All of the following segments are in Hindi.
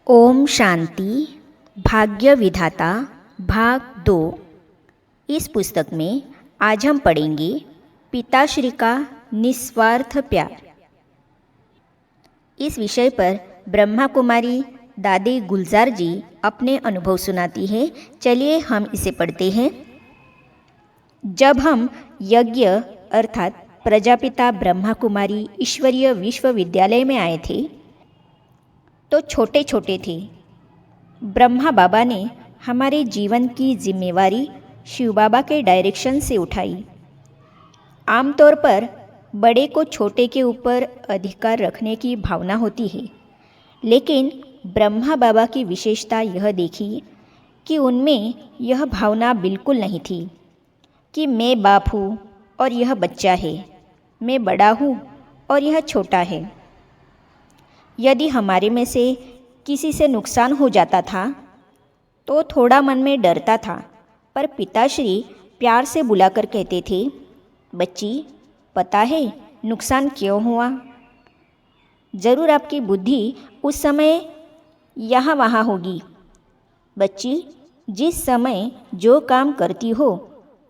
ओम शांति भाग्य विधाता भाग 2। इस पुस्तक में आज हम पढ़ेंगे पिताश्री का निस्वार्थ प्यार। इस विषय पर ब्रह्मा कुमारी दादी गुलजार जी अपने अनुभव सुनाती है। चलिए हम इसे पढ़ते हैं। जब हम यज्ञ अर्थात प्रजापिता ब्रह्मा कुमारी ईश्वरीय विश्वविद्यालय में आए थे तो छोटे छोटे थे। ब्रह्मा बाबा ने हमारे जीवन की जिम्मेवारी शिव बाबा के डायरेक्शन से उठाई। आमतौर पर बड़े को छोटे के ऊपर अधिकार रखने की भावना होती है, लेकिन ब्रह्मा बाबा की विशेषता यह देखी कि उनमें यह भावना बिल्कुल नहीं थी कि मैं बाप हूँ और यह बच्चा है, मैं बड़ा हूँ और यह छोटा है। यदि हमारे में से किसी से नुकसान हो जाता था तो थोड़ा मन में डरता था, पर पिताश्री प्यार से बुलाकर कहते थे, बच्ची पता है नुकसान क्यों हुआ? ज़रूर आपकी बुद्धि उस समय यहाँ वहाँ होगी। बच्ची जिस समय जो काम करती हो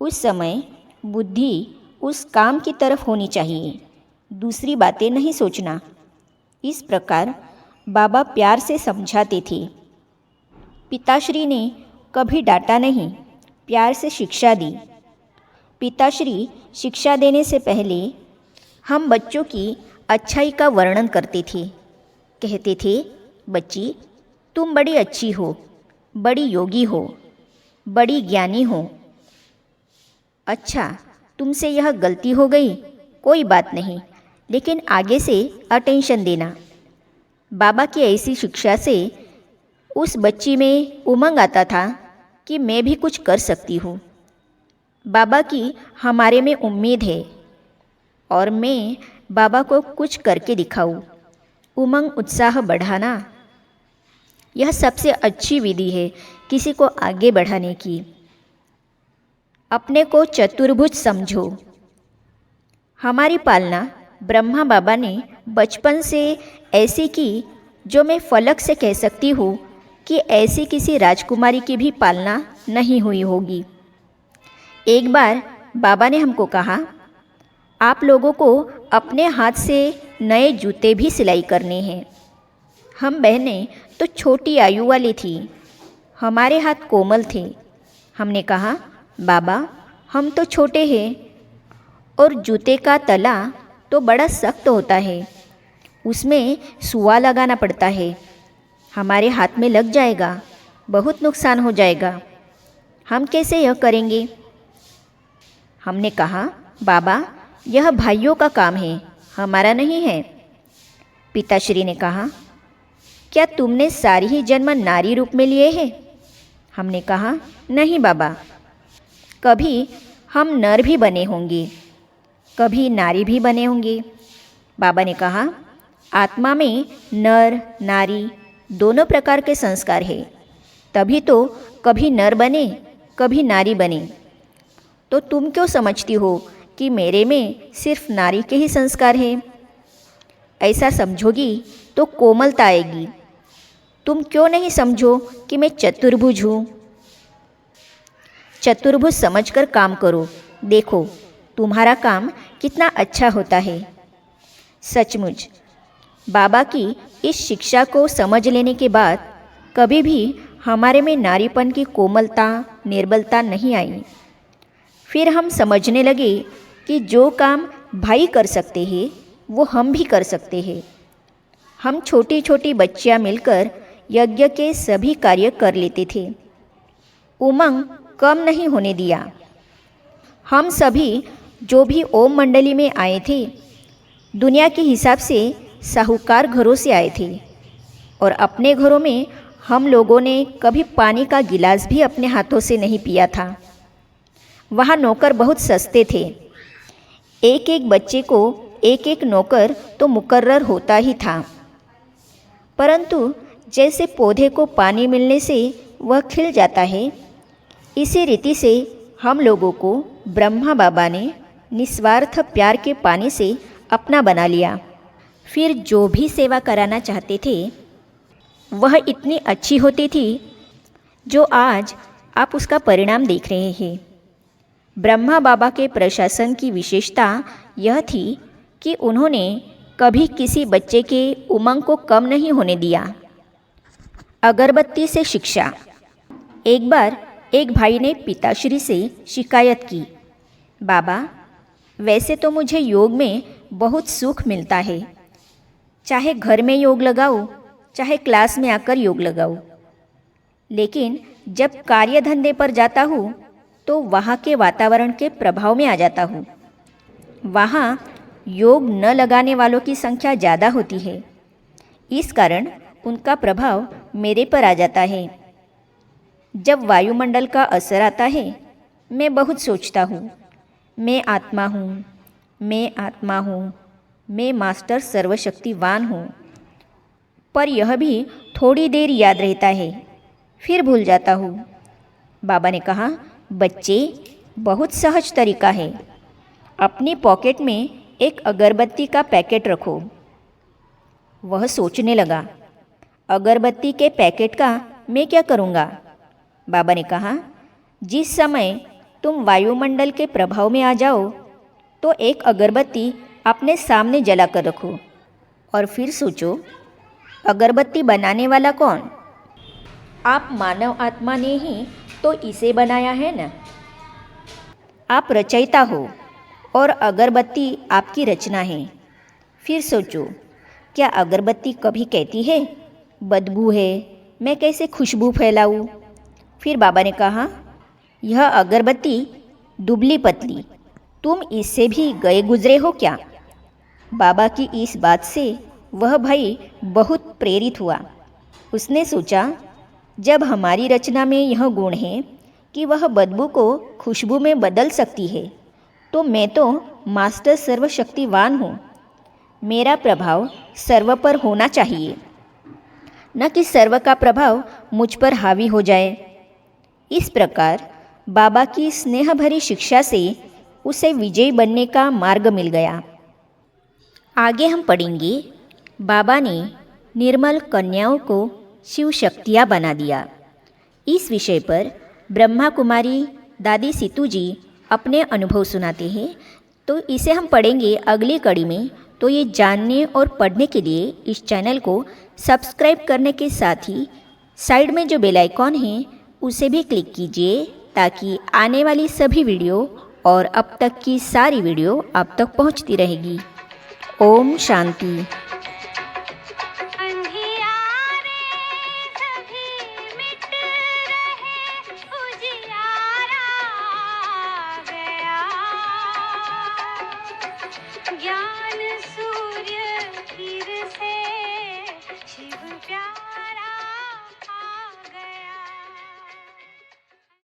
उस समय बुद्धि उस काम की तरफ होनी चाहिए, दूसरी बातें नहीं सोचना। इस प्रकार बाबा प्यार से समझाते थे। पिताश्री ने कभी डांटा नहीं, प्यार से शिक्षा दी। पिताश्री शिक्षा देने से पहले हम बच्चों की अच्छाई का वर्णन करते थे। कहते थे, बच्ची तुम बड़ी अच्छी हो, बड़ी योगी हो, बड़ी ज्ञानी हो। अच्छा तुमसे यह गलती हो गई, कोई बात नहीं, लेकिन आगे से अटेंशन देना। बाबा की ऐसी शिक्षा से उस बच्ची में उमंग आता था कि मैं भी कुछ कर सकती हूँ। बाबा की हमारे में उम्मीद है और मैं बाबा को कुछ करके दिखाऊं। उमंग उत्साह बढ़ाना यह सबसे अच्छी विधि है किसी को आगे बढ़ाने की। अपने को चतुर्भुज समझो। हमारी पालना ब्रह्मा बाबा ने बचपन से ऐसी की जो मैं फलक से कह सकती हूँ कि ऐसी किसी राजकुमारी की भी पालना नहीं हुई होगी। एक बार बाबा ने हमको कहा, आप लोगों को अपने हाथ से नए जूते भी सिलाई करने हैं। हम बहनें तो छोटी आयु वाली थी, हमारे हाथ कोमल थे। हमने कहा, बाबा हम तो छोटे हैं और जूते का तला तो बड़ा सख्त होता है, उसमें सुआ लगाना पड़ता है, हमारे हाथ में लग जाएगा, बहुत नुकसान हो जाएगा, हम कैसे यह करेंगे? हमने कहा, बाबा यह भाइयों का काम है, हमारा नहीं है। पिताश्री ने कहा, क्या तुमने सारी ही जन्म नारी रूप में लिए हैं? हमने कहा, नहीं बाबा, कभी हम नर भी बने होंगे, कभी नारी भी बने होंगे। बाबा ने कहा, आत्मा में नर नारी दोनों प्रकार के संस्कार है, तभी तो कभी नर बने कभी नारी बने। तो तुम क्यों समझती हो कि मेरे में सिर्फ नारी के ही संस्कार हैं? ऐसा समझोगी तो कोमलता आएगी। तुम क्यों नहीं समझो कि मैं चतुर्भुज हूँ? चतुर्भुज समझकर काम करो, देखो तुम्हारा काम कितना अच्छा होता है। सचमुच बाबा की इस शिक्षा को समझ लेने के बाद कभी भी हमारे में नारीपन की कोमलता निर्बलता नहीं आई। फिर हम समझने लगे कि जो काम भाई कर सकते हैं वो हम भी कर सकते हैं। हम छोटी छोटी बच्चियां मिलकर यज्ञ के सभी कार्य कर लेते थे। उमंग कम नहीं होने दिया। हम सभी जो भी ओम मंडली में आए थे, दुनिया के हिसाब से साहूकार घरों से आए थे और अपने घरों में हम लोगों ने कभी पानी का गिलास भी अपने हाथों से नहीं पिया था। वहाँ नौकर बहुत सस्ते थे, एक एक बच्चे को एक एक नौकर तो मुकर्रर होता ही था। परंतु जैसे पौधे को पानी मिलने से वह खिल जाता है, इसी रीति से हम लोगों को ब्रह्मा बाबा ने निस्वार्थ प्यार के पानी से अपना बना लिया। फिर जो भी सेवा कराना चाहते थे वह इतनी अच्छी होती थी जो आज आप उसका परिणाम देख रहे हैं। ब्रह्मा बाबा के प्रशासन की विशेषता यह थी कि उन्होंने कभी किसी बच्चे के उमंग को कम नहीं होने दिया। अगरबत्ती से शिक्षा। एक बार एक भाई ने पिताश्री से शिकायत की, बाबा, वैसे तो मुझे योग में बहुत सुख मिलता है, चाहे घर में योग लगाऊं, चाहे क्लास में आकर योग लगाऊं, लेकिन जब कार्य धंधे पर जाता हूँ तो वहाँ के वातावरण के प्रभाव में आ जाता हूँ। वहाँ योग न लगाने वालों की संख्या ज़्यादा होती है, इस कारण उनका प्रभाव मेरे पर आ जाता है। जब वायुमंडल का असर आता है, मैं बहुत सोचता हूँ, मैं आत्मा हूँ, मैं आत्मा हूँ, मैं मास्टर सर्वशक्तिवान हूँ। पर यह भी थोड़ी देर याद रहता है, फिर भूल जाता हूँ। बाबा ने कहा, बच्चे, बहुत सहज तरीका है। अपनी पॉकेट में एक अगरबत्ती का पैकेट रखो। वह सोचने लगा, अगरबत्ती के पैकेट का मैं क्या करूँगा? बाबा ने कहा, जिस समय तुम वायुमंडल के प्रभाव में आ जाओ तो एक अगरबत्ती अपने सामने जलाकर रखो और फिर सोचो, अगरबत्ती बनाने वाला कौन? आप मानव आत्मा ने ही तो इसे बनाया है ना। आप रचयिता हो और अगरबत्ती आपकी रचना है। फिर सोचो, क्या अगरबत्ती कभी कहती है, बदबू है, मैं कैसे खुशबू फैलाऊं? फिर बाबा ने कहा, यह अगरबत्ती दुबली पतली, तुम इससे भी गए गुजरे हो क्या? बाबा की इस बात से वह भाई बहुत प्रेरित हुआ। उसने सोचा, जब हमारी रचना में यह गुण है कि वह बदबू को खुशबू में बदल सकती है, तो मैं तो मास्टर सर्वशक्तिवान हूँ। मेरा प्रभाव सर्व पर होना चाहिए, न कि सर्व का प्रभाव मुझ पर हावी हो जाए। इस प्रकार बाबा की स्नेह भरी शिक्षा से उसे विजयी बनने का मार्ग मिल गया। आगे हम पढ़ेंगे, बाबा ने निर्मल कन्याओं को शिव शक्तियाँ बना दिया। इस विषय पर ब्रह्मा कुमारी दादी सीतू जी अपने अनुभव सुनाते हैं, तो इसे हम पढ़ेंगे अगली कड़ी में। तो ये जानने और पढ़ने के लिए इस चैनल को सब्सक्राइब करने के साथ ही साइड में जो बेल आइकॉन है उसे भी क्लिक कीजिए, ताकि आने वाली सभी वीडियो और अब तक की सारी वीडियो आप तक पहुंचती रहेगी। ओम शांति। अंधियारे सभी मिट रहे, उजियारा आ गया। ज्ञान सूर्य फिर से शिव प्यार